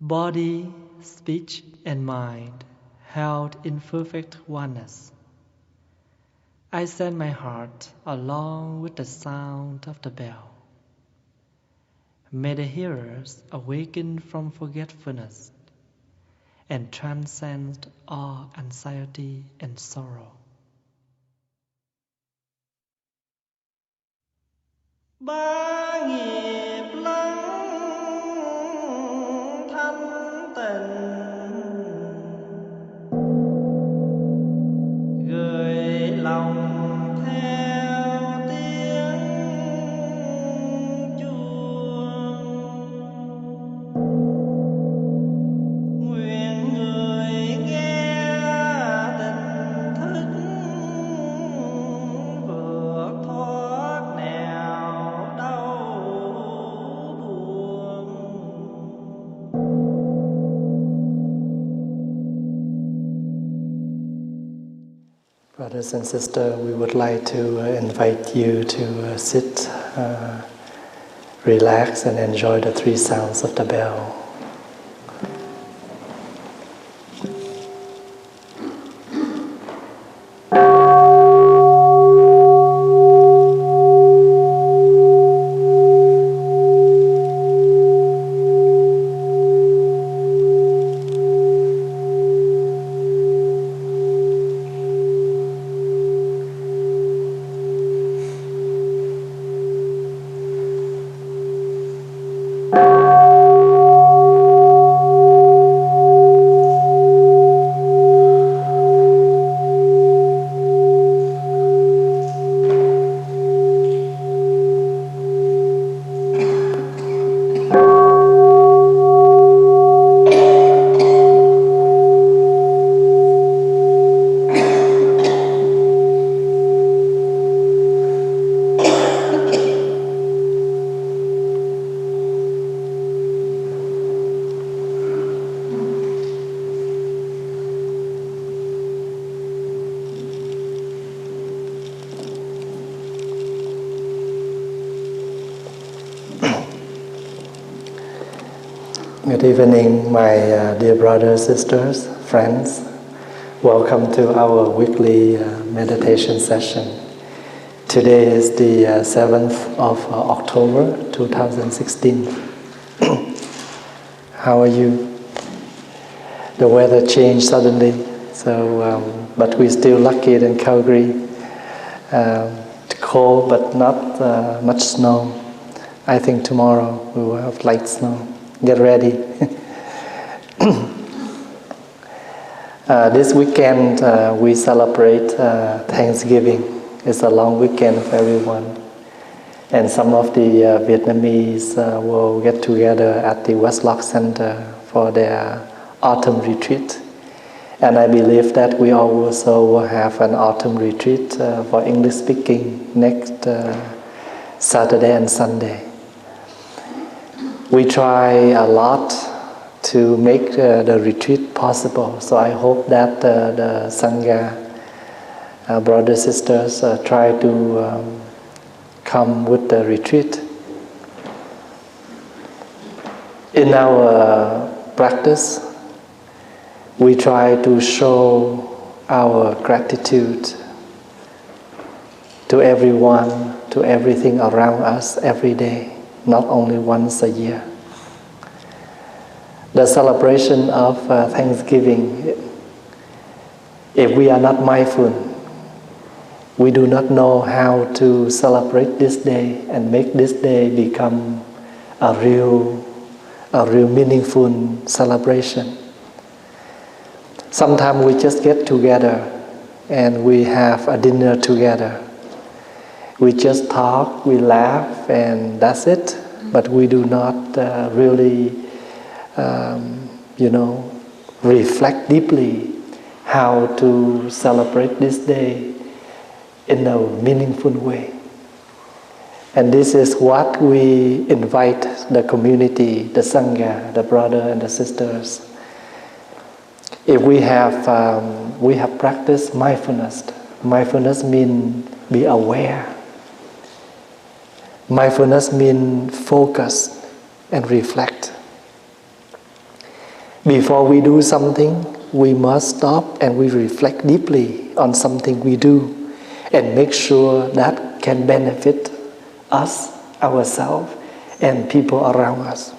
body, speech, and mind held in perfect oneness. I send my heart along with the sound of the bell. May the hearers awaken from forgetfulness and transcend all anxiety and sorrow. Ba nghiệp lắng thanh tịnh, gửi lòng theo tiếng chuông. Nguyện người nghe tỉnh thức, vượt thoát nẻo đau buồn. Brothers and sisters, we would like to invite you to sit, relax and enjoy the three sounds of the bell. Good evening, my dear brothers, sisters, friends. Welcome to our weekly meditation session. Today is the 7th of October 2016. How are you? The weather changed suddenly, but we're still lucky in Calgary. Cold, but not much snow. I think tomorrow we will have light snow. Get ready. This weekend we celebrate Thanksgiving. It's a long weekend for everyone. And some of the Vietnamese will get together at the Westlock Center for their autumn retreat. And I believe that we also will have an autumn retreat for English speaking next Saturday and Sunday. We try a lot to make the retreat possible, so I hope that the Sangha, brothers, sisters, try to come with the retreat. In our practice, we try to show our gratitude to everyone, to everything around us every day. Not only once a year. The celebration of Thanksgiving, if we are not mindful, we do not know how to celebrate this day and make this day become a real meaningful celebration. Sometimes we just get together and we have a dinner together. We just talk, we laugh, and that's it. But we do not really, reflect deeply how to celebrate this day in a meaningful way. And this is what we invite the community, the Sangha, the brother and the sisters. If we have practiced mindfulness. Mindfulness means be aware. Mindfulness means focus and reflect. Before we do something, we must stop and we reflect deeply on something we do and make sure that can benefit us, ourselves, and people around us.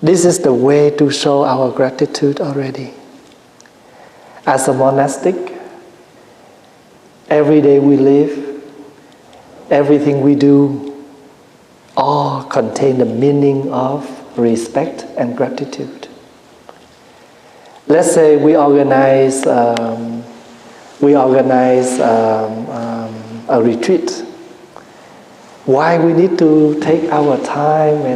This is the way to show our gratitude already. As a monastic, every day we live, everything we do, all contain the meaning of respect and gratitude. Let's say we organize a retreat. Why we need to take our time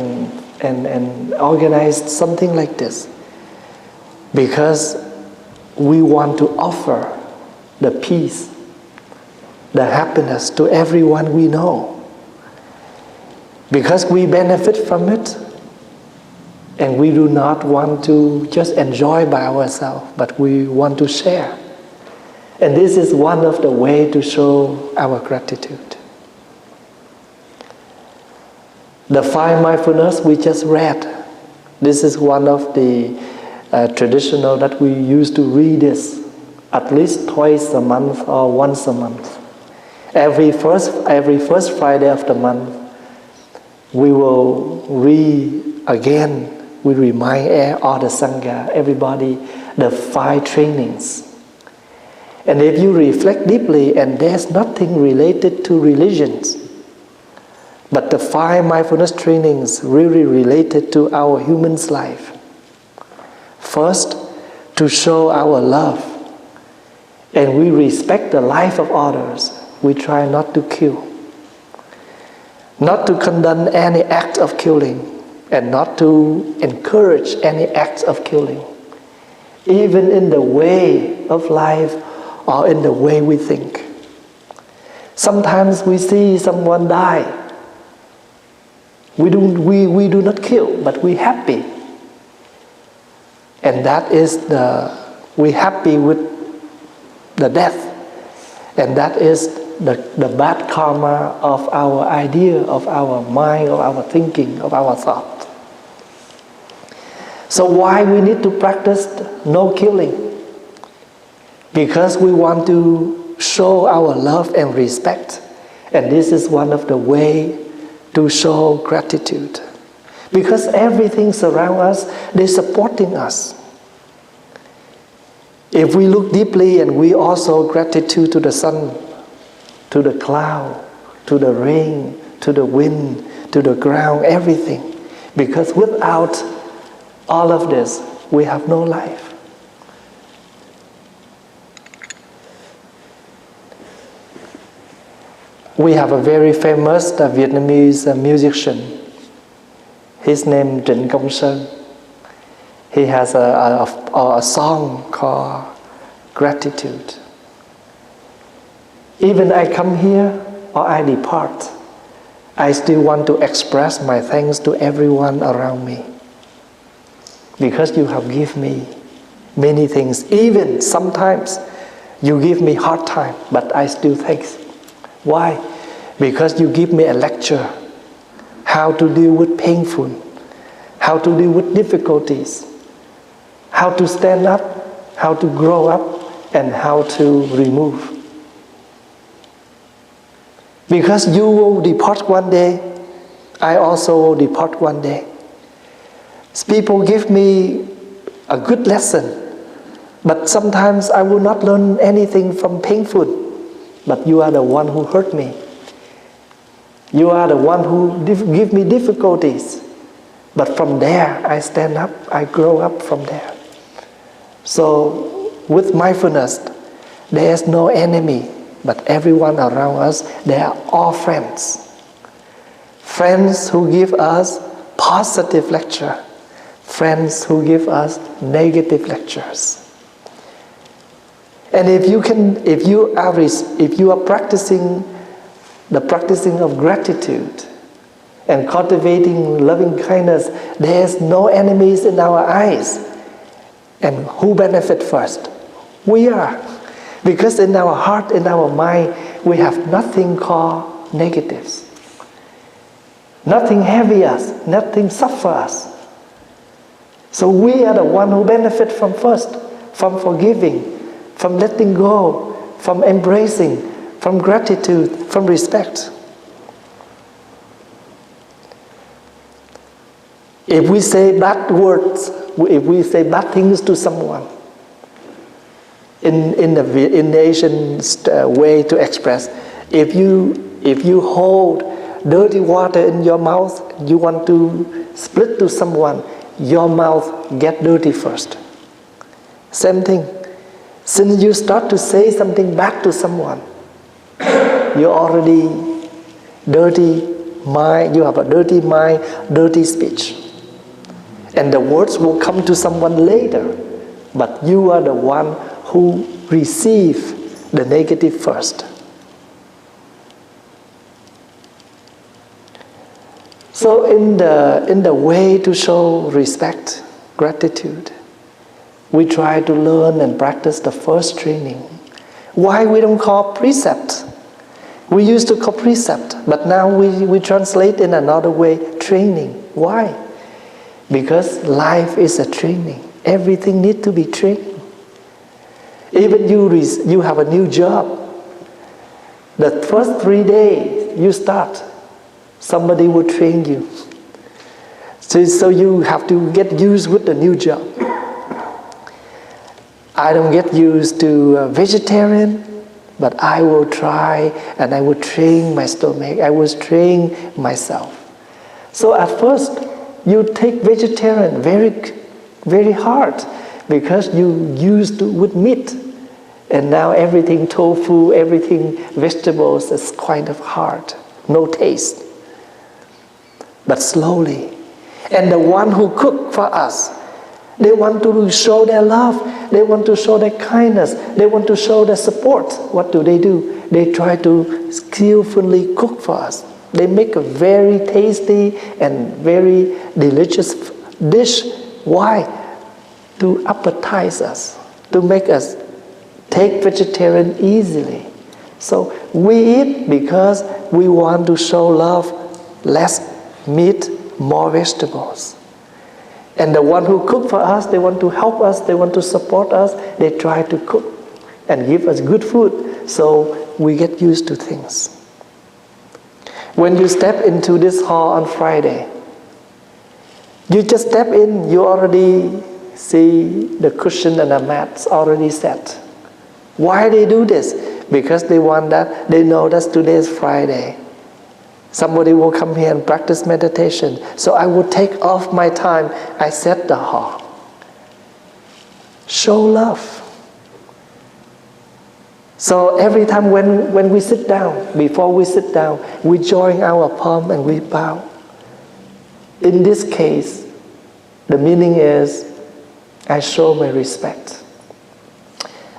and organize something like this? Because we want to offer the peace, the happiness to everyone we know. Because we benefit from it, and we do not want to just enjoy by ourselves, but we want to share. And this is one of the ways to show our gratitude. The 5 mindfulness we just read, this is one of the traditional that we used to read this at least twice a month or once a month. Every first Friday of the month, we will read again. We remind all the Sangha, everybody, the 5 trainings. And if you reflect deeply, and there's nothing related to religions, but the 5 mindfulness trainings really related to our human's life. First, to show our love, and we respect the life of others. We try not to kill, not to condemn any act of killing, and not to encourage any acts of killing, even in the way of life or in the way we think. Sometimes we see someone die. We do not kill, but we happy. And that is we happy with the death. And that is the bad karma of our idea, of our mind, of our thinking, of our thought. So why we need to practice no killing? Because we want to show our love and respect. And this is one of the ways to show gratitude. Because everything surrounds us, they're supporting us. If we look deeply and we also gratitude to the sun, to the cloud, to the rain, to the wind, to the ground, everything. Because without all of this, we have no life. We have a very famous Vietnamese musician. His name is Trịnh Công Sơn. He has a song called Gratitude. Even I come here or I depart, I still want to express my thanks to everyone around me. Because you have given me many things. Even sometimes you give me hard time, but I still thanks. Why? Because you give me a lecture how to deal with painful, how to deal with difficulties, how to stand up, how to grow up, and how to remove. Because you will depart one day, I also will depart one day. People give me a good lesson, but sometimes I will not learn anything from painful. But you are the one who hurt me. You are the one who give me difficulties. But from there, I stand up, I grow up from there. So with mindfulness, there is no enemy, but everyone around us, they are all friends. Friends who give us positive lecture. Friends who give us negative lectures. And if you are practicing the practicing of gratitude and cultivating loving kindness, there is no enemies in our eyes. And who benefit first? We are. Because in our heart, in our mind, we have nothing called negatives. Nothing heavy us, nothing suffer us. So we are the one who benefit from first, from forgiving, from letting go, from embracing, from gratitude, from respect. If we say bad words, if we say bad things to someone, in the Asian way to express, if you hold dirty water in your mouth, you want to split to someone, your mouth get dirty first. Same thing. Since you start to say something bad to someone, you're already dirty mind, you have a dirty mind, dirty speech. And the words will come to someone later, but you are the one who receive the negative first. So in the way to show respect, gratitude, we try to learn and practice the first training. Why we don't call precept? We used to call precept, but now we translate in another way, training. Why? Because life is a training. Everything needs to be trained. Even you have a new job. The first 3 days you start, somebody will train you. So you have to get used with the new job. I don't get used to vegetarian, but I will try and I will train my stomach. I will train myself. So at first, you take vegetarian very, very hard because you used to with meat. And now everything tofu, everything vegetables is kind of hard, no taste. But slowly. And the one who cook for us, they want to show their love. They want to show their kindness. They want to show their support. What do? They try to skillfully cook for us. They make a very tasty and very delicious dish. Why? To appetize us, to make us take vegetarian easily. So we eat because we want to show love, less meat, more vegetables. And the one who cook for us, they want to help us, they want to support us, they try to cook and give us good food, so we get used to things. When you step into this hall on Friday, you just step in, you already see the cushion and the mats already set. Why they do this? Because they want that, they know that today is Friday. Somebody will come here and practice meditation. So I will take off my time. I set the hall. Show love. So every time when we sit down, before we sit down, we join our palm and we bow. In this case, the meaning is, I show my respect.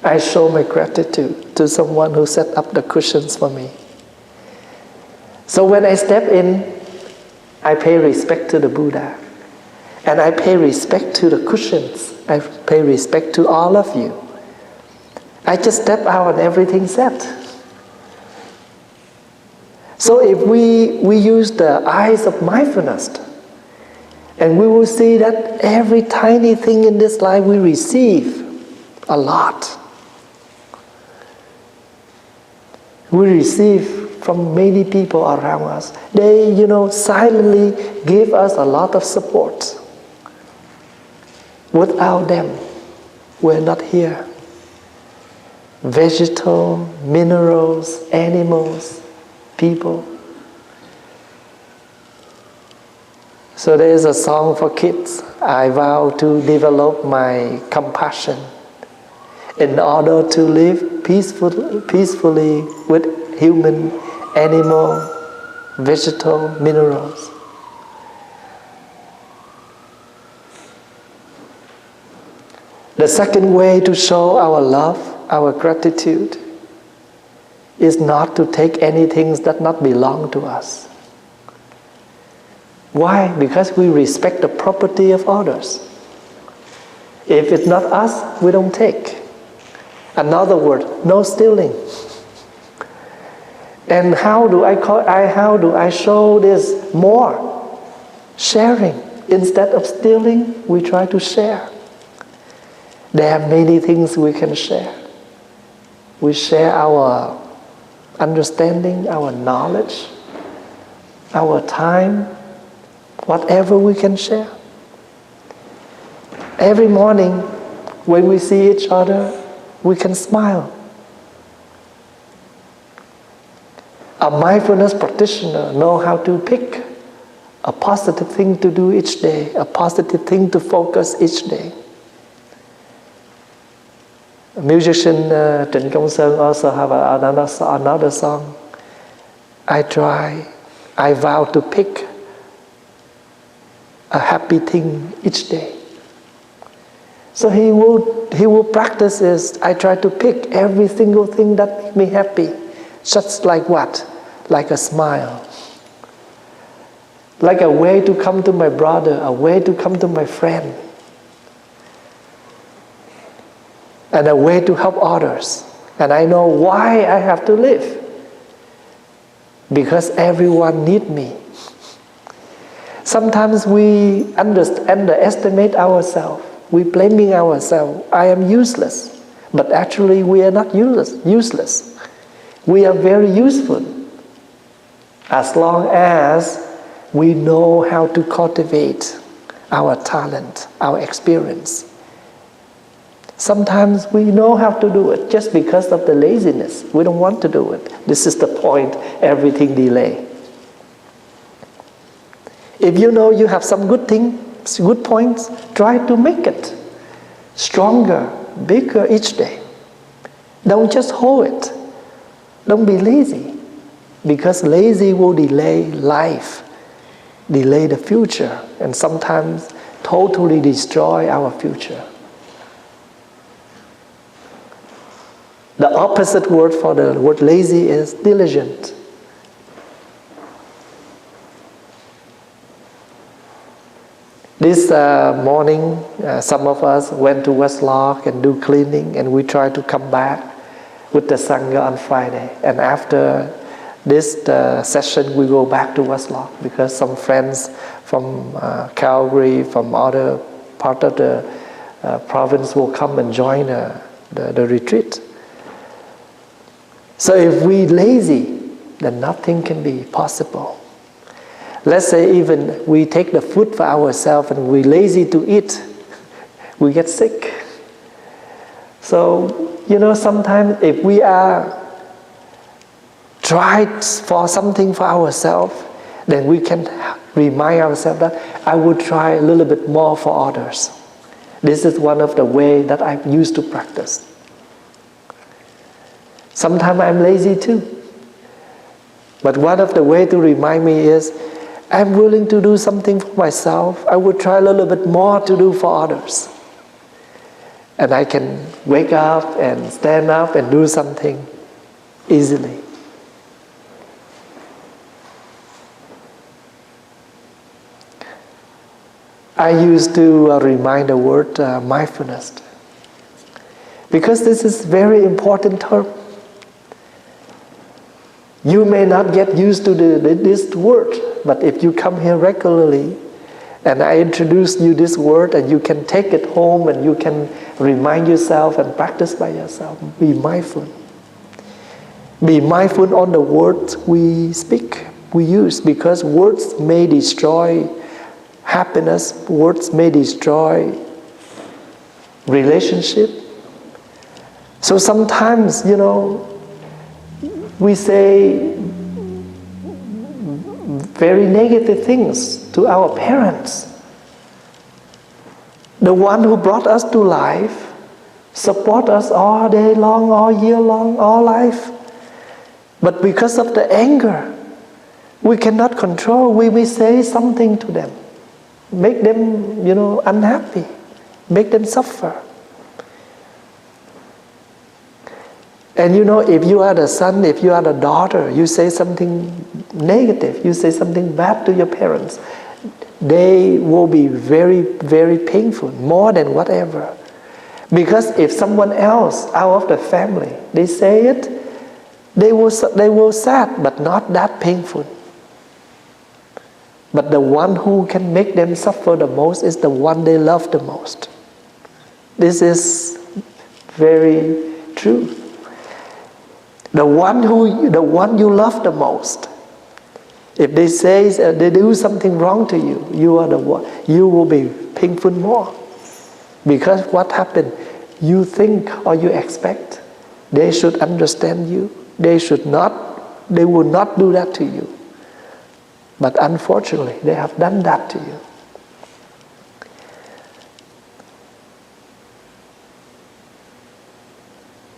I show my gratitude to someone who set up the cushions for me. So when I step in, I pay respect to the Buddha. And I pay respect to the cushions. I pay respect to all of you. I just step out and everything's set. So if we use the eyes of mindfulness, and we will see that every tiny thing in this life we receive a lot. We receive from many people around us. They, silently give us a lot of support. Without them, we're not here. Vegetal, minerals, animals, people. So there is a song for kids. I vow to develop my compassion in order to live peacefully with human, animal, vegetal, minerals. The second way to show our love, our gratitude, is not to take anything that not belong to us. Why? Because we respect the property of others. If it's not us, we don't take. Another word, no stealing. And how do I show this more? Sharing. Instead of stealing, we try to share. There are many things we can share. We share our understanding, our knowledge, our time, whatever we can share. Every morning when we see each other, we can smile. A mindfulness practitioner knows how to pick a positive thing to do each day, a positive thing to focus each day. Musician Trịnh Công Sơn also have another song. I vow to pick a happy thing each day. So he will practice this. I try to pick every single thing that makes me happy. Just like what? Like a smile. Like a way to come to my brother, a way to come to my friend. And a way to help others. And I know why I have to live. Because everyone needs me. Sometimes we underestimate ourselves. We blaming ourselves. I am useless. But actually we are not useless. We are very useful. As long as we know how to cultivate our talent, our experience. Sometimes we know how to do it just because of the laziness. We don't want to do it. This is the point, everything delay. If you know you have some good things, good points, try to make it stronger, bigger each day. Don't just hold it. Don't be lazy. Because lazy will delay life, delay the future, and sometimes totally destroy our future. The opposite word for the word lazy is diligent. This morning, some of us went to Westlock and do cleaning, and we try to come back with the Sangha on Friday. And after this session, we go back to Westlock because some friends from Calgary, from other part of the province will come and join the retreat. So if we lazy, then nothing can be possible. Let's say even we take the food for ourselves and we lazy to eat, we get sick. So, sometimes if we are tried for something for ourselves, then we can remind ourselves that I will try a little bit more for others. This is one of the ways that I used to practice. Sometimes I'm lazy too. But one of the ways to remind me is, I'm willing to do something for myself. I will try a little bit more to do for others. And I can wake up and stand up and do something easily. I used to remind the word mindfulness. Because this is a very important term. You may not get used to this word, but if you come here regularly and I introduce you this word and you can take it home and you can remind yourself and practice by yourself, be mindful. Be mindful on the words we speak, we use, because words may destroy happiness, words may destroy relationship. So sometimes, we say very negative things to our parents. The one who brought us to life, support us all day long, all year long, all life. But because of the anger, we cannot control. We may say something to them, make them, unhappy, make them suffer. And if you are the son, if you are the daughter, you say something negative, you say something bad to your parents, they will be very, very painful, more than whatever. Because if someone else out of the family, they say it, they will sad, but not that painful. But the one who can make them suffer the most is the one they love the most. This is very true. The one you love the most, if they do something wrong to you, you are the one. You will be painful more, because what happened? You think or you expect they should understand you. They will not do that to you. But unfortunately, they have done that to you.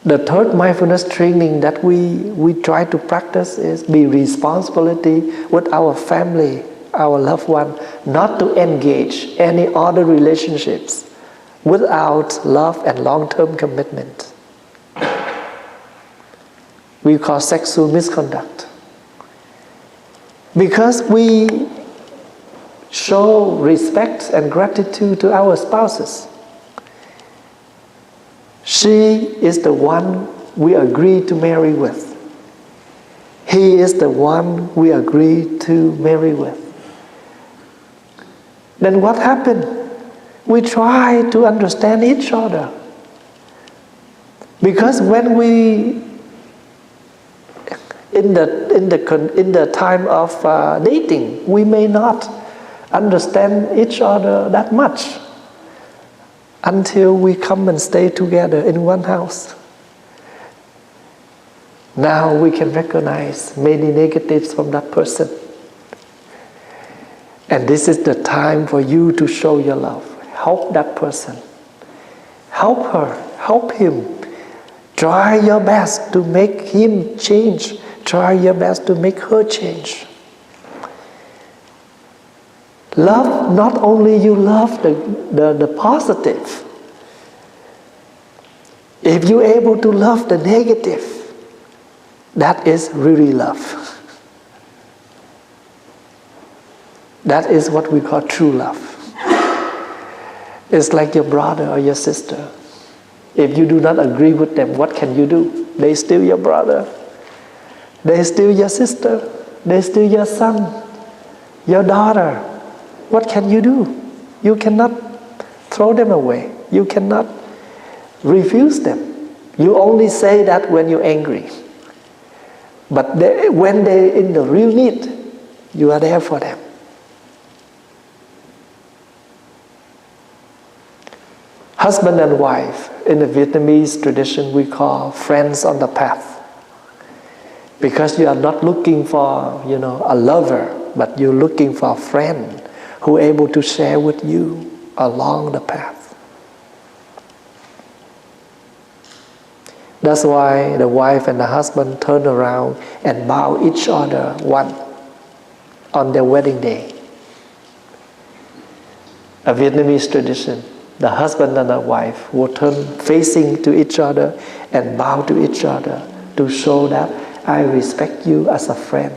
The third mindfulness training that we try to practice is be responsibility with our family, our loved one, not to engage any other relationships without love and long-term commitment. We call sexual misconduct. Because we show respect and gratitude to our spouses. She is the one we agree to marry with. He is the one we agree to marry with. Then what happened? We try to understand each other. Because when we, in the time of dating, we may not understand each other that much, until we come and stay together in one house. Now we can recognize many negatives from that person. And this is the time for you to show your love. Help that person. Help her. Help him. Try your best to make him change. Try your best to make her change. Love, not only you love the positive. If you're able to love the negative, that is really love. That is what we call true love. It's like your brother or your sister. If you do not agree with them, what can you do? They still your brother. They still your sister. They still your son, your daughter. What can you do? You cannot throw them away. You cannot refuse them. You only say that when you're angry. But when they're in the real need, you are there for them. Husband and wife, in the Vietnamese tradition, we call friends on the path. Because you are not looking for, a lover, but you're looking for a friend who is able to share with you along the path. That's why the wife and the husband turn around and bow each other one on their wedding day. A Vietnamese tradition, the husband and the wife will turn facing to each other and bow to each other to show that I respect you as a friend.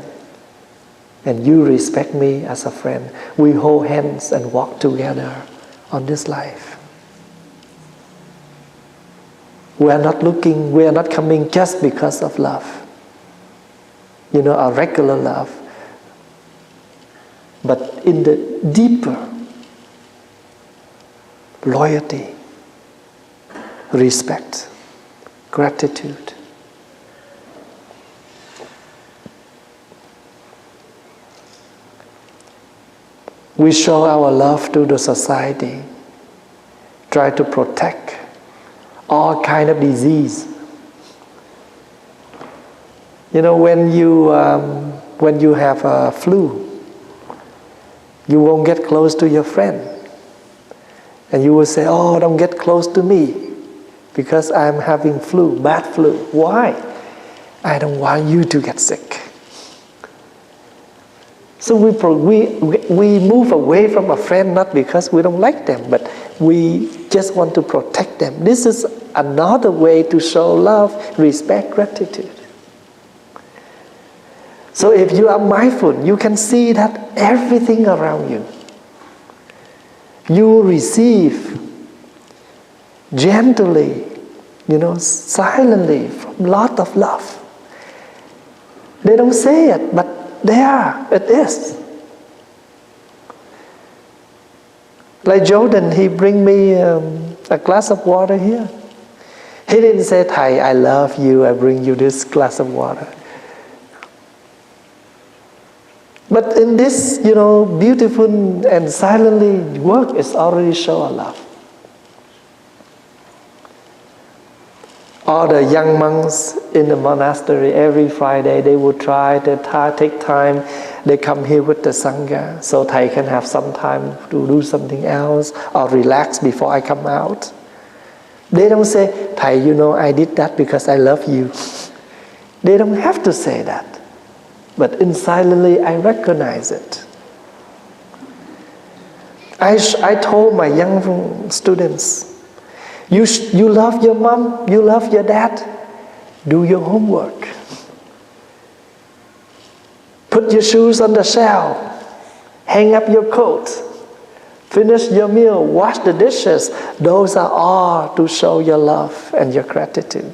And you respect me as a friend. We hold hands and walk together on this life. We are not coming just because of love. A regular love. But in the deeper loyalty, respect, gratitude. We show our love to the society, try to protect all kind of disease. When you have a flu, you won't get close to your friend. And you will say, oh, don't get close to me because I'm having flu, bad flu. Why? I don't want you to get sick. So we move away from a friend not because we don't like them, but we just want to protect them. This is another way to show love, respect, gratitude. So if you are mindful, you can see that everything around you, you receive gently, silently, from a lot of love. They don't say it, but there it is. Like Jordan, he bring me a glass of water here. He didn't say, Thầy, I love you, I bring you this glass of water. But in this, beautiful and silently work is already show a love. All the young monks in the monastery, every Friday, they would try to take time. They come here with the Sangha, so Thầy can have some time to do something else or relax before I come out. They don't say, Thầy, I did that because I love you. They don't have to say that. But in silently, I recognize it. I told my young students, you love your mom, you love your dad, do your homework. Put your shoes on the shelf, hang up your coat, finish your meal, wash the dishes. Those are all to show your love and your gratitude.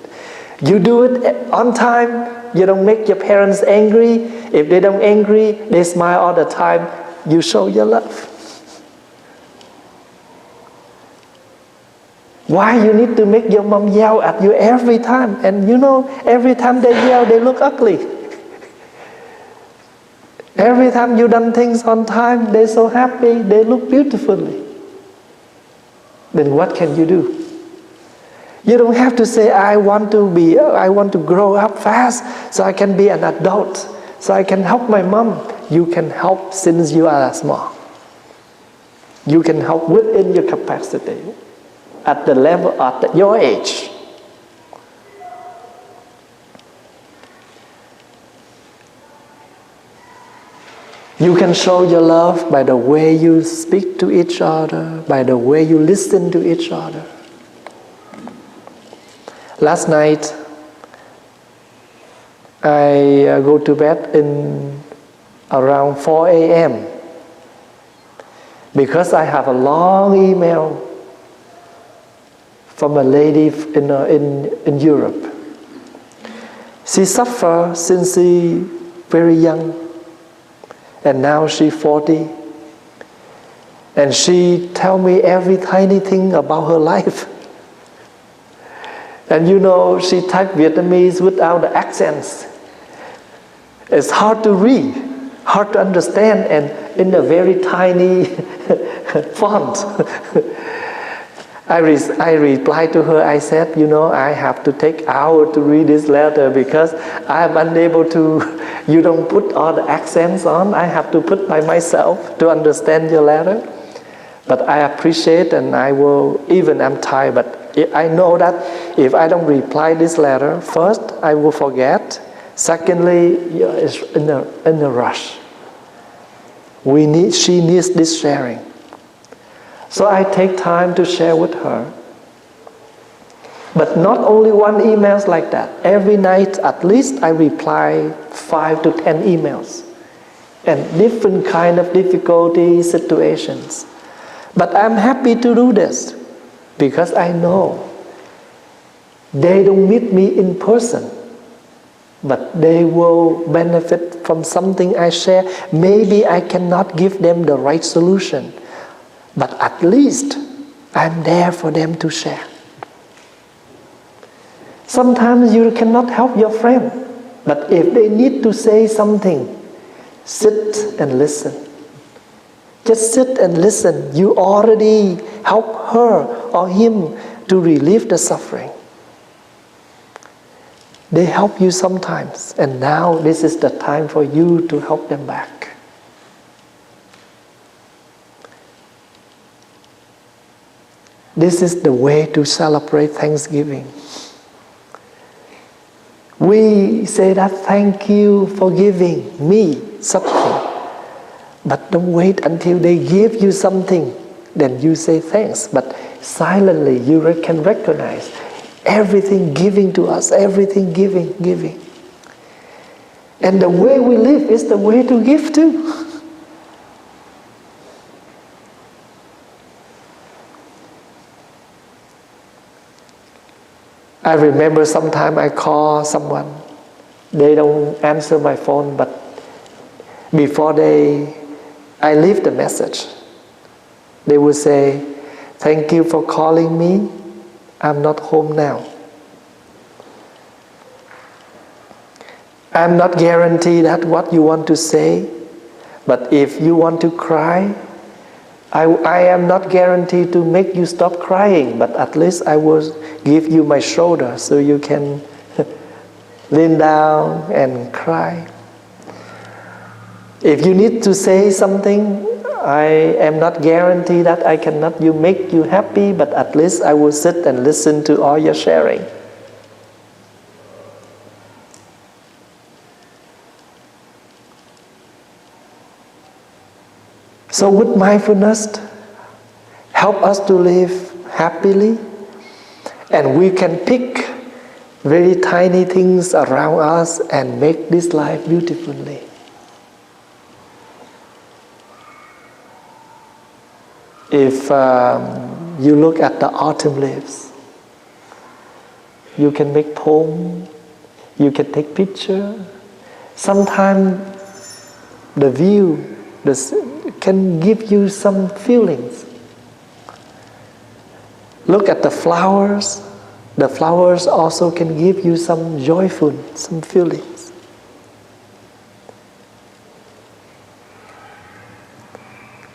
You do it on time, you don't make your parents angry. If they don't angry, they smile all the time. You show your love. Why you need to make your mom yell at you every time? And every time they yell, they look ugly. Every time you done things on time, they're so happy, they look beautifully. Then what can you do? You don't have to say, I want to grow up fast so I can be an adult, so I can help my mom. You can help since you are small. You can help within your capacity, at the level at your age. You can show your love by the way you speak to each other, by the way you listen to each other. Last night, I go to bed in around 4 a.m. because I have a long email from a lady in Europe. She suffered since she very young, and now she's 40. And she tell me every tiny thing about her life. And she typed Vietnamese without the accents. It's hard to read, hard to understand, and in a very tiny font. I replied to her, I said, I have to take hours to read this letter because I am unable to, you don't put all the accents on, I have to put by myself to understand your letter. But I appreciate, and I will, even I'm tired, but I know that if I don't reply this letter, first, I will forget. Secondly, it's in a rush. She needs this sharing. So I take time to share with her. But not only one emails like that. Every night, at least, I reply 5 to 10 emails. And different kind of difficulty situations. But I'm happy to do this because I know they don't meet me in person, but they will benefit from something I share. Maybe I cannot give them the right solution, but at least I'm there for them to share. Sometimes you cannot help your friend, but if they need to say something, sit and listen. Just sit and listen. You already help her or him to relieve the suffering. They help you sometimes, and now this is the time for you to help them back. This is the way to celebrate Thanksgiving. We say that thank you for giving me something. But don't wait until they give you something, then you say thanks. But silently you can recognize everything giving to us, everything giving. And the way we live is the way to give too. I remember sometime I call someone, they don't answer my phone, but before I leave the message. They will say, "Thank you for calling me. I'm not home now." I'm not guaranteed that what you want to say, but if you want to cry, I am not guaranteed to make you stop crying, but at least I will give you my shoulder so you can lean down and cry. If you need to say something, I am not guaranteed that I cannot make you happy, but at least I will sit and listen to all your sharing. So with mindfulness, help us to live happily, and we can pick very tiny things around us and make this life beautifully. If you look at the autumn leaves, you can make poem, you can take picture. Sometimes the view can give you some feelings. Look at the flowers. The flowers also can give you some joyful, some feelings.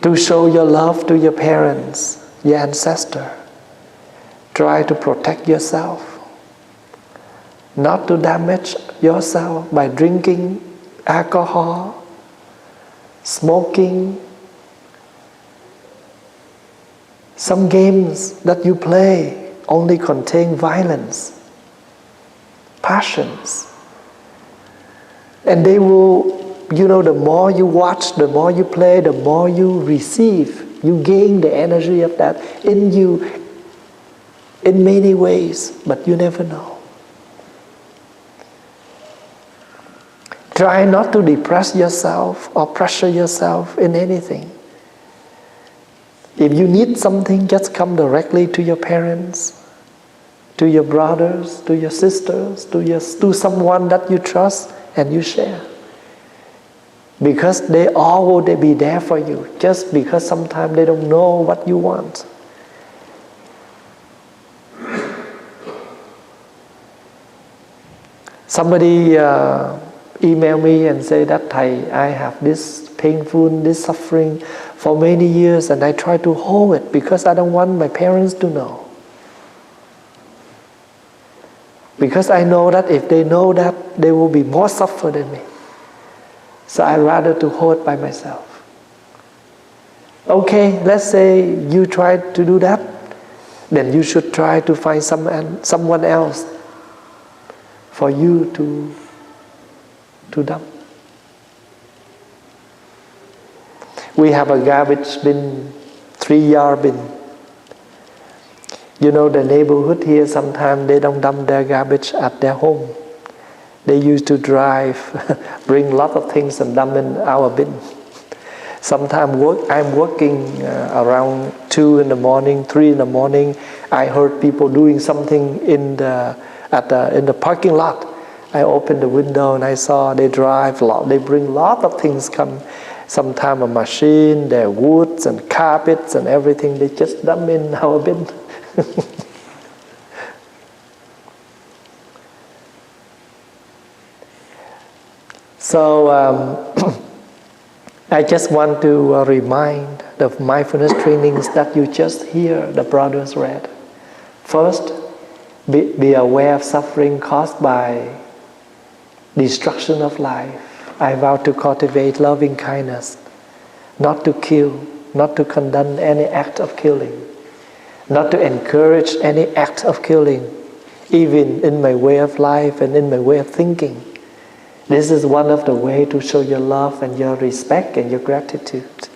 To show your love to your parents, your ancestor, try to protect yourself. Not to damage yourself by drinking alcohol, smoking. Some games that you play only contain violence, passions. And they will, the more you watch, the more you play, the more you receive. You gain the energy of that in you in many ways, but you never know. Try not to depress yourself or pressure yourself in anything. If you need something, just come directly to your parents, to your brothers, to your sisters, to someone that you trust, and you share. Because they all will be there for you, just because sometimes they don't know what you want. Somebody emailed me and said that, "Thầy, I have this painful, this suffering for many years, and I try to hold it because I don't want my parents to know. Because I know that if they know that, they will be more suffer than me. So I rather to hold by myself." Okay, let's say you try to do that, then you should try to find someone else for you to dump. We have a garbage bin, 3-yard bin. The neighborhood here, sometimes they don't dump their garbage at their home. They used to drive, bring a lot of things and dump in our bin. Sometimes I'm working around 2 in the morning, 3 in the morning. I heard people doing something in the parking lot. I opened the window and I saw they drive a lot. They bring a lot of things come. Sometimes a machine, their woods and carpets and everything. They just dump in our bin. So I just want to remind the mindfulness trainings that you just hear the brothers read. First, be aware of suffering caused by destruction of life. I vow to cultivate loving kindness, not to kill, not to condemn any act of killing, not to encourage any act of killing, even in my way of life and in my way of thinking. This is one of the ways to show your love and your respect and your gratitude.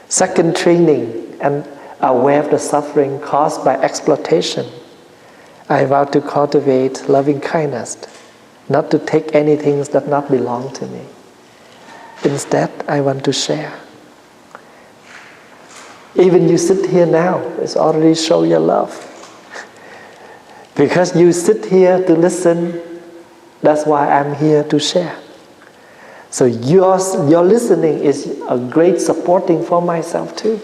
Second, training and aware of the suffering caused by exploitation. I vow to cultivate loving kindness, not to take anything that not belong to me. Instead, I want to share. Even you sit here now, it's already show your love. Because you sit here to listen, that's why I'm here to share. So your listening is a great supporting for myself too.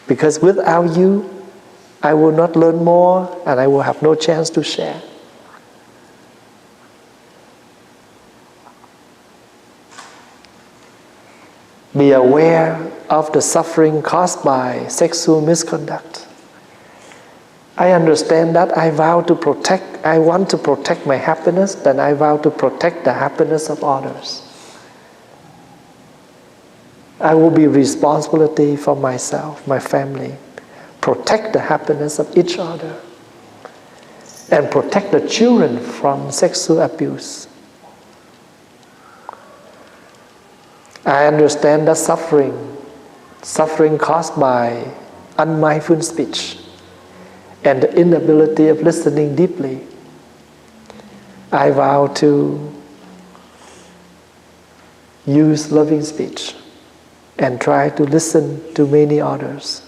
Because without you, I will not learn more and I will have no chance to share. Be aware of the suffering caused by sexual misconduct. I understand that. I want to protect my happiness, then I vow to protect the happiness of others. I will be responsibility for myself, my family. Protect the happiness of each other. And protect the children from sexual abuse. I understand that suffering caused by unmindful speech and the inability of listening deeply. I vow to use loving speech and try to listen to many others.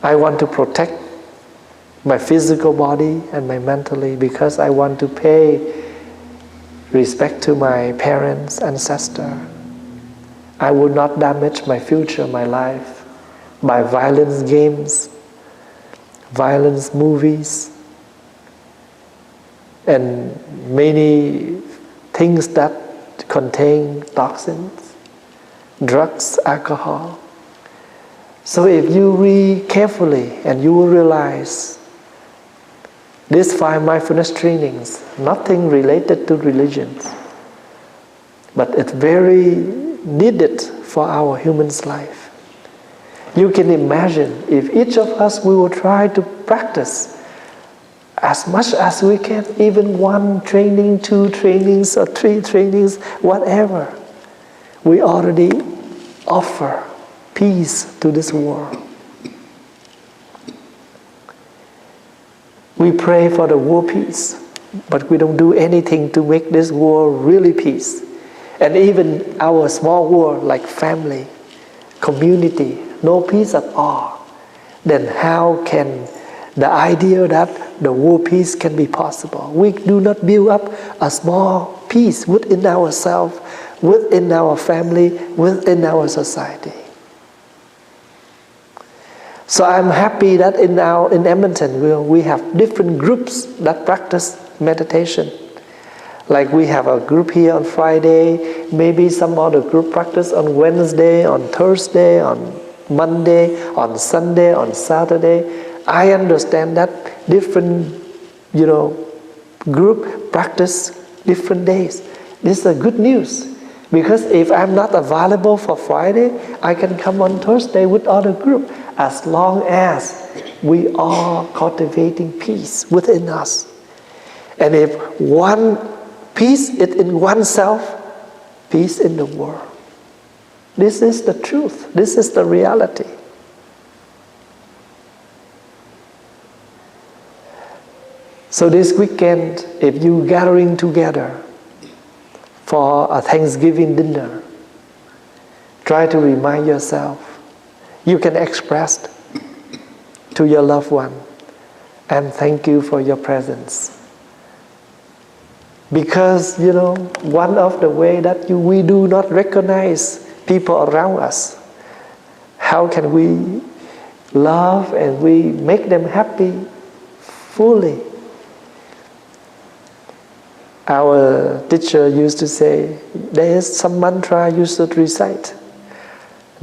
I want to protect my physical body and my mentally because I want to pay respect to my parents, ancestors. I will not damage my future, my life, by violence games, violence movies, and many things that contain toxins, drugs, alcohol. So if you read carefully and you will realize these 5 mindfulness trainings, nothing related to religions, but it's very needed for our human's life. You can imagine if each of us, we will try to practice as much as we can, even 1 training, 2 trainings, or 3 trainings, whatever. We already offer peace to this world. We pray for the world peace, but we don't do anything to make this world really peace. And even our small world like family, community, no peace at all. Then how can the idea that the world peace can be possible? We do not build up a small peace within ourselves, within our family, within our society. So I'm happy that in Edmonton we have different groups that practice meditation. Like we have a group here on Friday, maybe some other group practice on Wednesday, on Thursday, on Monday, on Sunday, on Saturday. I understand that different, group practice different days. This is good news. Because if I'm not available for Friday, I can come on Thursday with other group, as long as we are cultivating peace within us. And if one peace is in oneself, peace in the world. This is the truth. This is the reality. So this weekend, if you gathering together for a Thanksgiving dinner, try to remind yourself, you can express to your loved one, and thank you for your presence. Because, one of the way that we do not recognize people around us, how can we love and we make them happy fully? Our teacher used to say, there is some mantra you should recite.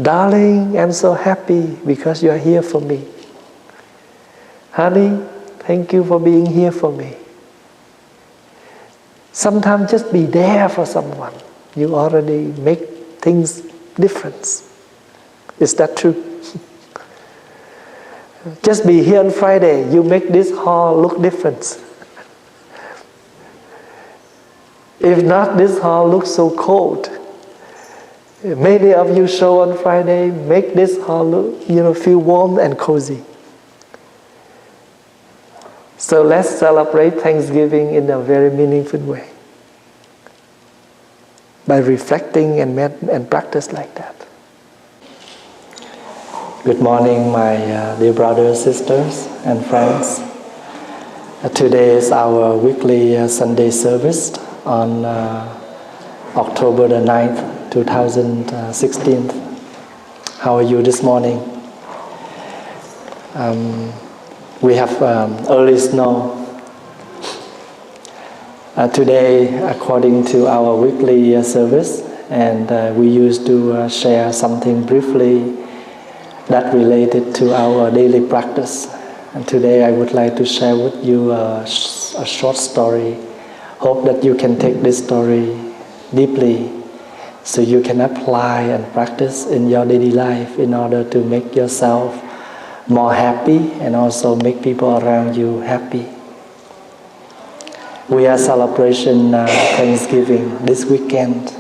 Darling, I'm so happy because you are here for me. Honey, thank you for being here for me. Sometimes just be there for someone. You already make things different. Is that true? Just be here on Friday, you make this hall look different. If not, this hall looks so cold. Many of you show on Friday, make this hall look, feel warm and cozy. So let's celebrate Thanksgiving in a very meaningful way, by reflecting and practice like that. Good morning, my dear brothers, sisters, and friends. Today is our weekly Sunday service on October the 9th, 2016. How are you this morning? We have early snow. Today, according to our weekly service, and we used to share something briefly that related to our daily practice. And today I would like to share with you a short story. Hope that you can take this story deeply so you can apply and practice in your daily life in order to make yourself more happy and also make people around you happy. We are celebrating Thanksgiving this weekend.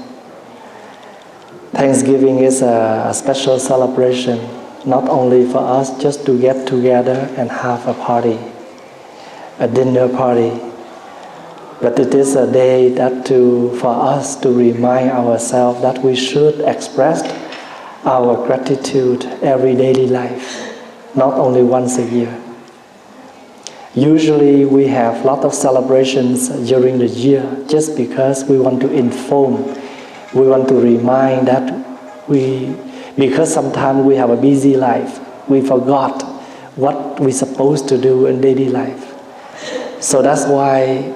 Thanksgiving is a special celebration, not only for us just to get together and have a party, a dinner party, but it is a day that for us to remind ourselves that we should express our gratitude every daily life, not only once a year. Usually we have a lot of celebrations during the year just because we want to inform, we want to remind that because sometimes we have a busy life, we forgot what we're supposed to do in daily life. So that's why,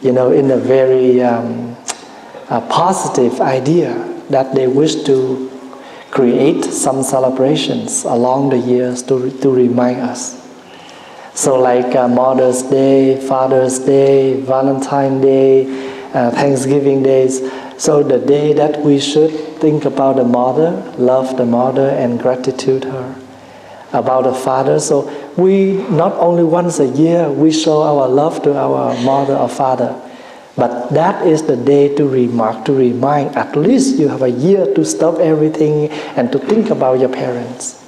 in a very positive idea that they wish to create some celebrations along the years to remind us. So like Mother's Day, Father's Day, Valentine's Day, Thanksgiving days. So the day that we should think about the mother, love the mother and gratitude her. About the father, so we not only once a year we show our love to our mother or father, but that is the day to remind, at least you have a year to stop everything and to think about your parents.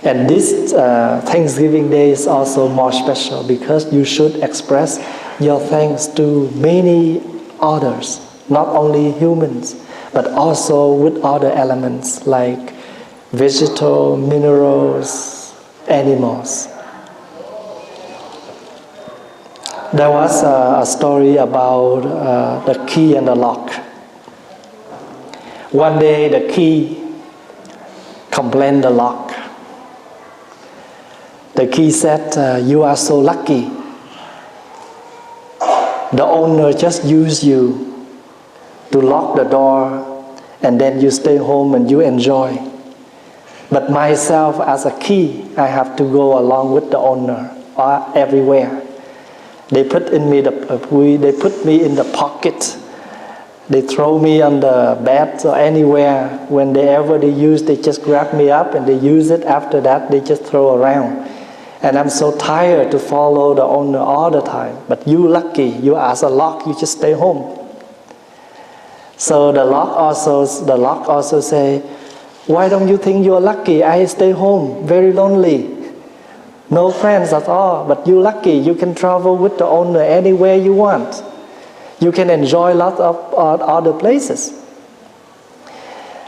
And this Thanksgiving Day is also more special because you should express your thanks to many others, not only humans, but also with other elements like vegetable, minerals, animals. There was a story about the key and the lock. One day the key complained the lock. The key said, "You are so lucky. The owner just used you to lock the door and then you stay home and you enjoy. But myself as a key, I have to go along with the owner everywhere. They put me in the pocket. They throw me on the bed or anywhere. Whenever they use, they just grab me up and they use it. After that, they just throw around. And I'm so tired to follow the owner all the time. But you lucky, you as a lock, you just stay home." So the lock also say, "Why don't you think you're lucky? I stay home, very lonely. No friends at all, but you're lucky. You can travel with the owner anywhere you want. You can enjoy lots of other places."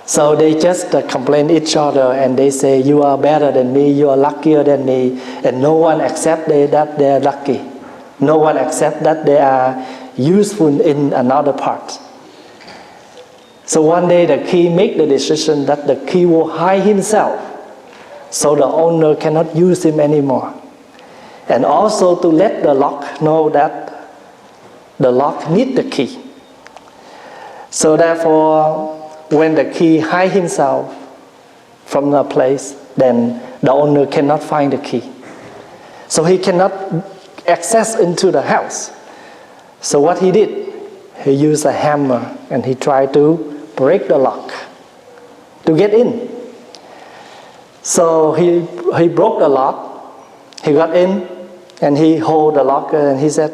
So they just complain each other and they say, "You are better than me, you are luckier than me," and no one accepts that they are lucky. No one accepts that they are useful in another part. So one day the key make the decision that the key will hide himself so the owner cannot use him anymore. And also to let the lock know that the lock needs the key. So therefore, when the key hide himself from the place, then the owner cannot find the key. So he cannot access into the house. So what he did, he used a hammer and he tried to break the lock to get in. So he broke the lock, he got in and he held the locker and he said,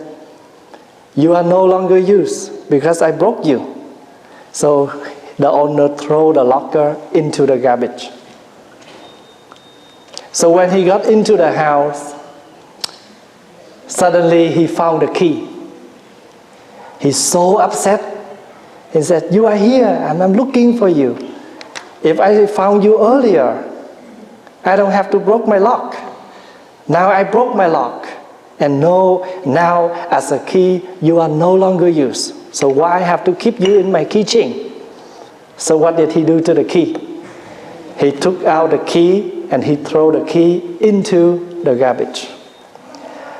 "You are no longer used because I broke you." So the owner threw the locker into the garbage. So when he got into the house, suddenly he found the key. He's so upset. He said, "You are here and I'm looking for you. If I found you earlier, I don't have to break my lock. Now I broke my lock. And now as a key, you are no longer used. So why I have to keep you in my keychain?" So what did he do to the key? He took out the key and he threw the key into the garbage.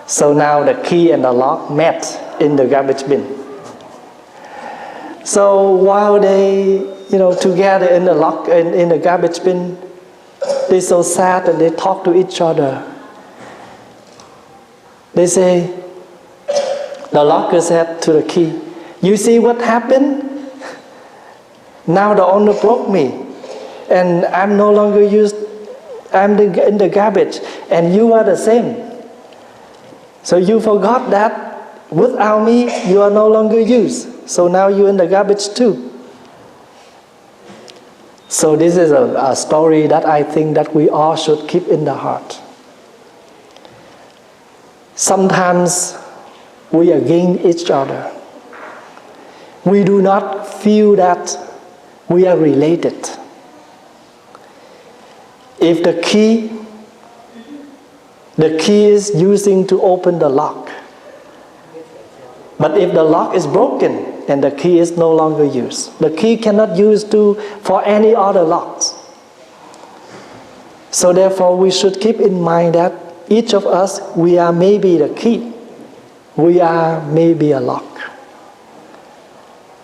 So now the key and the lock met in the garbage bin. So while they, together in the garbage bin, they're so sad and they talk to each other. They say, the locker said to the key, "You see what happened? Now the owner broke me, and I'm no longer used. I'm in the garbage, and you are the same. So you forgot that without me, you are no longer used. So now you're in the garbage too." So this is a story that I think that we all should keep in the heart. Sometimes we against each other. We do not feel that we are related. If the key is using to open the lock. But if the lock is broken, then the key is no longer used. The key cannot use for any other locks. So therefore we should keep in mind that each of us, we are maybe the key. We are maybe a lock.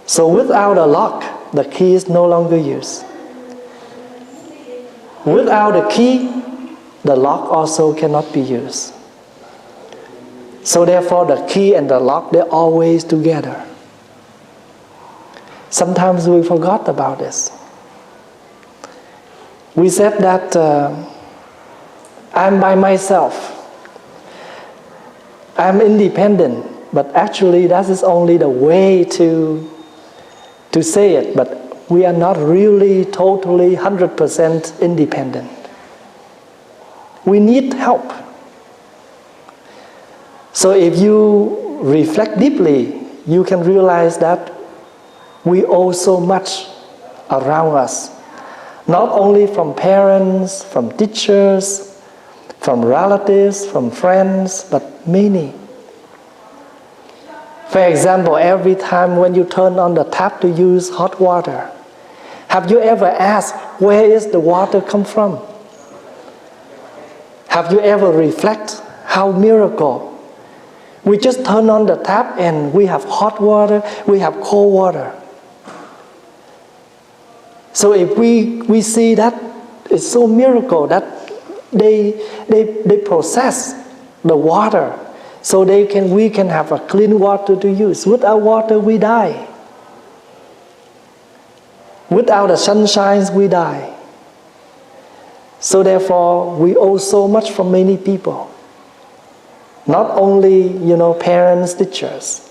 So without a lock, the key is no longer used. Without the key, the lock also cannot be used. So therefore the key and the lock, they're always together. Sometimes we forgot about this. We said that I'm by myself. I'm independent. But actually that is only the way to say it. But we are not really totally 100% independent. We need help. So if you reflect deeply, you can realize that we owe so much around us. Not only from parents, from teachers, from relatives, from friends, but many. For example, every time when you turn on the tap to use hot water, have you ever asked, where is the water come from? Have you ever reflect how miracle? We just turn on the tap and we have hot water, we have cold water. So if we see that it's so miracle that they process the water so we can have a clean water to use. Without water we die. Without the sunshine we die. So therefore we owe so much from many people. Not only, parents, teachers,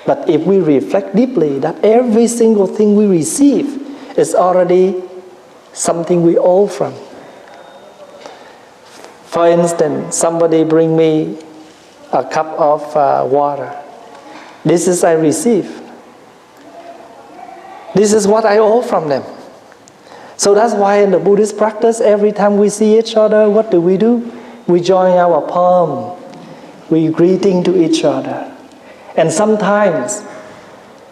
but if we reflect deeply that every single thing we receive is already something we owe from. For instance, somebody bring me a cup of water. This is I receive. This is what I owe from them. So that's why in the Buddhist practice, every time we see each other, what do? We join our palm. We greeting to each other. And sometimes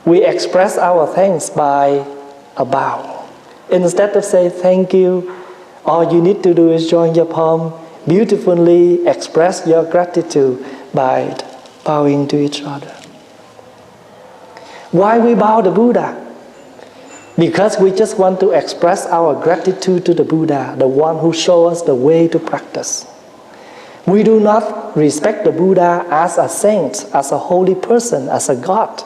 we express our thanks by a bow. Instead of saying thank you, all you need to do is join your palm, beautifully express your gratitude by bowing to each other. Why we bow the Buddha? Because we just want to express our gratitude to the Buddha, the one who showed us the way to practice. We do not respect the Buddha as a saint, as a holy person, as a God.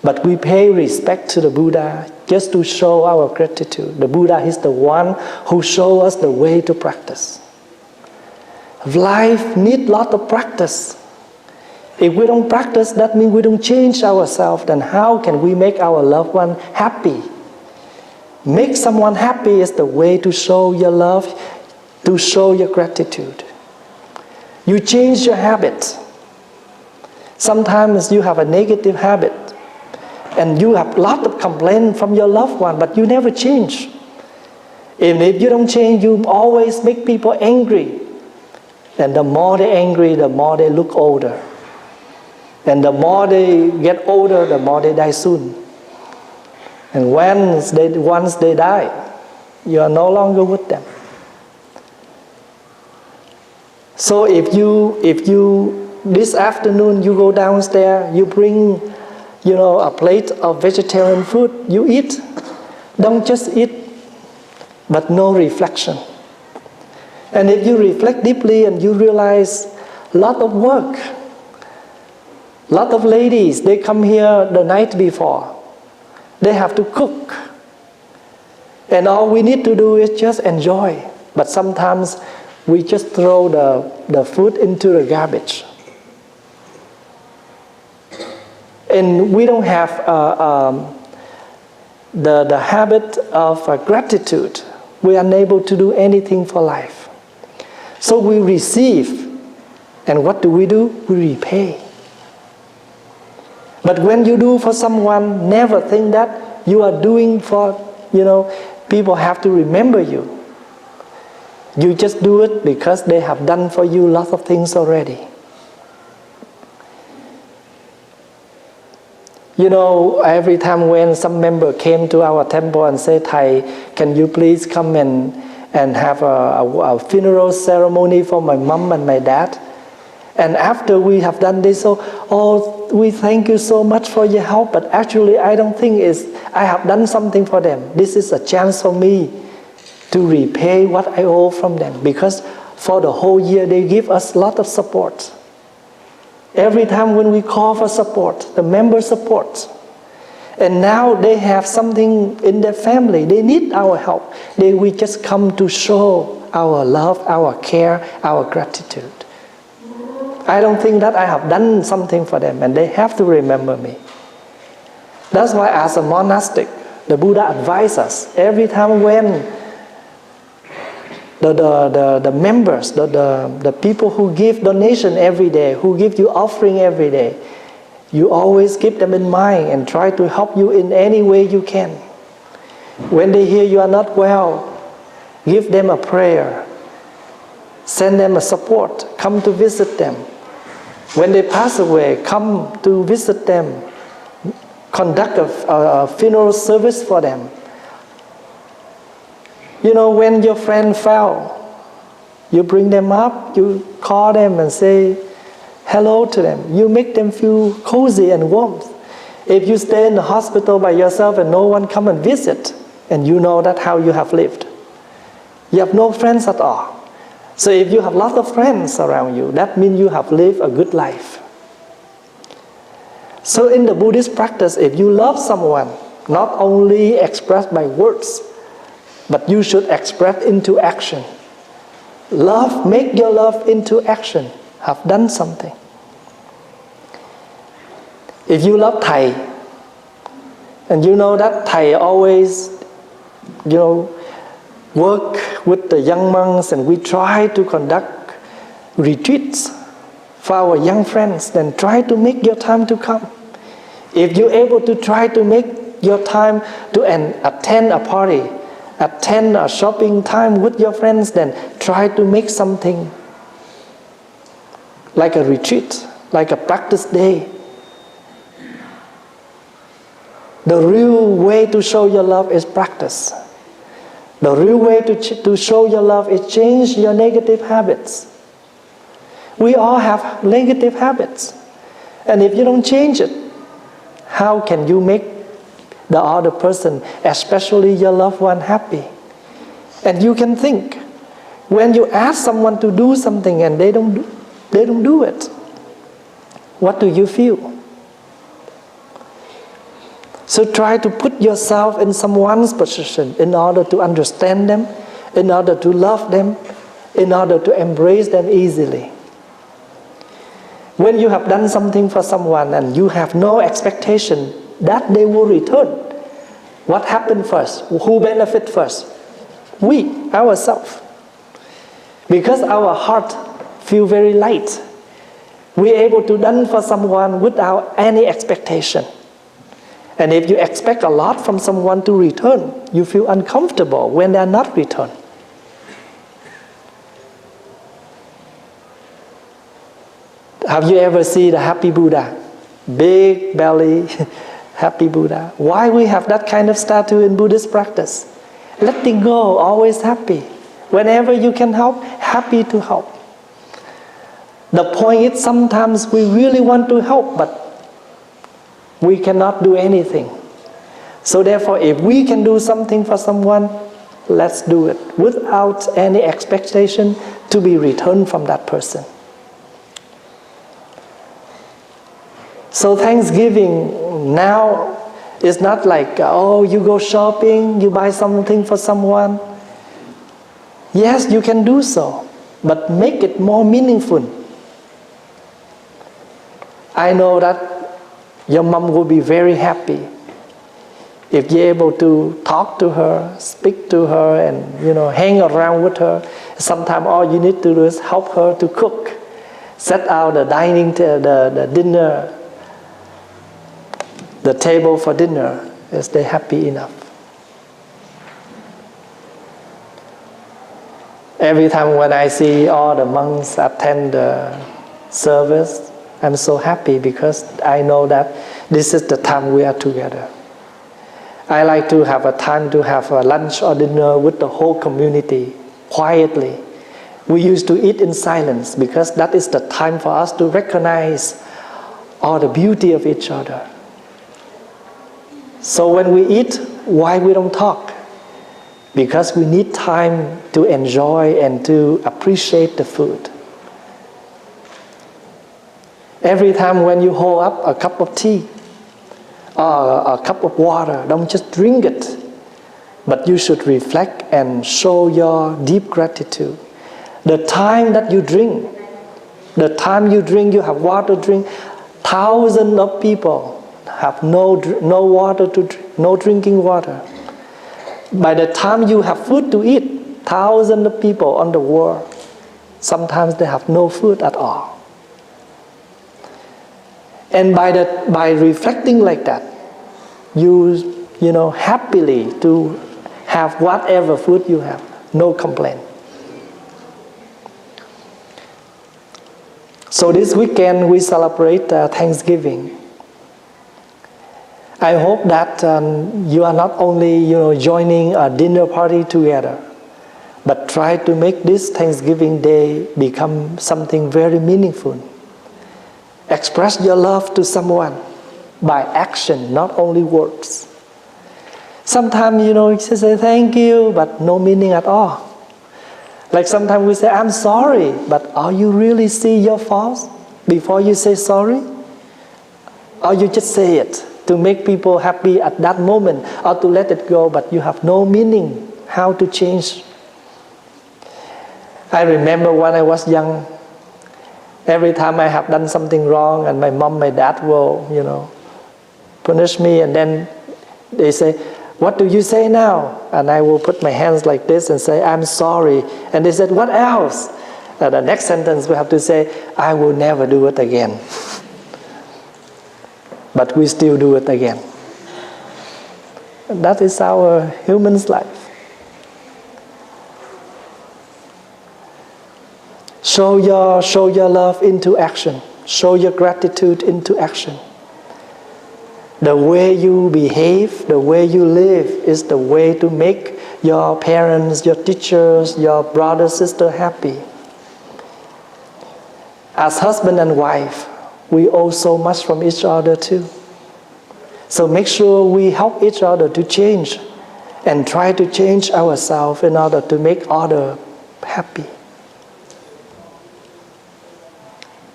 But we pay respect to the Buddha just to show our gratitude. The Buddha is the one who showed us the way to practice. Life needs a lot of practice. If we don't practice, that means we don't change ourselves. Then how can we make our loved one happy? Make someone happy is the way to show your love, to show your gratitude. You change your habit. Sometimes you have a negative habit and you have a lot of complaints from your loved one, but you never change. And if you don't change, you always make people angry. And the more they're angry, the more they look older. And the more they get older, the more they die soon. And once they die, You are no longer with them. So if you this afternoon you go downstairs, you bring, a plate of vegetarian food, you eat. Don't just eat, but no reflection. And if you reflect deeply and you realize a lot of work, a lot of ladies, they come here the night before. They have to cook. And all we need to do is just enjoy. But sometimes we just throw the food into the garbage. And we don't have the habit of gratitude. We are unable to do anything for life. So we receive. And what do? We repay. But when you do for someone, never think that you are doing for, people have to remember you. You just do it because they have done for you lots of things already. Every time when some member came to our temple and said, Thầy, can you please come and have a funeral ceremony for my mom and my dad? And after we have done this, we thank you so much for your help, but actually I don't think I have done something for them. This is a chance for me to repay what I owe from them, because for the whole year they give us a lot of support. Every time when we call for support, the member support. And now they have something in their family, they need our help. We just come to show our love, our care, our gratitude. I don't think that I have done something for them, and they have to remember me. That's why as a monastic, the Buddha advised us, every time when the members, the people who give donation every day, who give you offering every day, you always keep them in mind and try to help you in any way you can. When they hear you are not well, give them a prayer. Send them a support. Come to visit them. When they pass away, come to visit them. Conduct a funeral service for them. When your friend fell, you bring them up, you call them and say hello to them. You make them feel cozy and warm. If you stay in the hospital by yourself and no one come and visit, and you know that how you have lived, you have no friends at all. So if you have lots of friends around you, that means you have lived a good life. So in the Buddhist practice, if you love someone, not only expressed by words, but you should express into action. Love, make your love into action. Have done something. If you love Thầy, and you know that Thầy always, work with the young monks, and we try to conduct retreats for our young friends, then try to make your time to come. If you're able to try to make your time to attend a party, attend a shopping time with your friends, then try to make something like a retreat, like a practice day. The real way to show your love is practice. The real way to show your love is change your negative habits. We all have negative habits. And if you don't change it, how can you make the other person, especially your loved one, happy? And you can think, when you ask someone to do something and they don't do it, what do you feel? So try to put yourself in someone's position in order to understand them, in order to love them, in order to embrace them easily. When you have done something for someone and you have no expectation that they will return, what happened first? Who benefit first? We, ourselves. Because our heart feel very light, we're able to done for someone without any expectation. And if you expect a lot from someone to return, you feel uncomfortable when they are not returned. Have you ever seen the happy Buddha? Big belly, happy Buddha. Why we have that kind of statue in Buddhist practice? letting go, always happy. Whenever you can help, happy to help. The point is sometimes we really want to help, but we cannot do anything. So therefore, if we can do something for someone, let's do it without any expectation to be returned from that person. So Thanksgiving now is not like, oh, you go shopping, you buy something for someone. Yes, you can do so, but make it more meaningful. I know that your mom will be very happy if you're able to talk to her, speak to her, and hang around with her. Sometimes all you need to do is help her to cook, set out the the dinner, the table for dinner. Is they happy enough? Every time when I see all the monks attend the service, I'm so happy because I know that this is the time we are together. I like to have a time to have a lunch or dinner with the whole community, quietly. We used to eat in silence because that is the time for us to recognize all the beauty of each other. So when we eat, why we don't talk? Because we need time to enjoy and to appreciate the food. Every time when you hold up a cup of tea or a cup of water, don't just drink it, but you should reflect and show your deep gratitude. The time that you drink, you have water to drink, thousands of people have no water to drink, no drinking water. By the time you have food to eat, thousands of people on the world, sometimes they have no food at all. And by reflecting like that, you happily to have whatever food you have, no complaint. So this weekend we celebrate Thanksgiving. I hope that you are not only joining a dinner party together, but try to make this Thanksgiving Day become something very meaningful. Express your love to someone by action, not only words. Sometimes you say thank you, but no meaning at all. Like sometimes we say I'm sorry, but are you really see your faults before you say sorry? Or you just say it to make people happy at that moment, or to let it go, but you have no meaning how to change. I remember when I was young, every time I have done something wrong and my mom, my dad will, punish me, and then they say, what do you say now? And I will put my hands like this and say, I'm sorry. And they said, what else? And the next sentence we have to say, I will never do it again. But we still do it again. And that is our human's life. Show your love into action. Show your gratitude into action. The way you behave, the way you live is the way to make your parents, your teachers, your brother, sister happy. As husband and wife, we owe so much from each other too. So make sure we help each other to change and try to change ourselves in order to make others happy.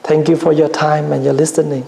Thank you for your time and your listening.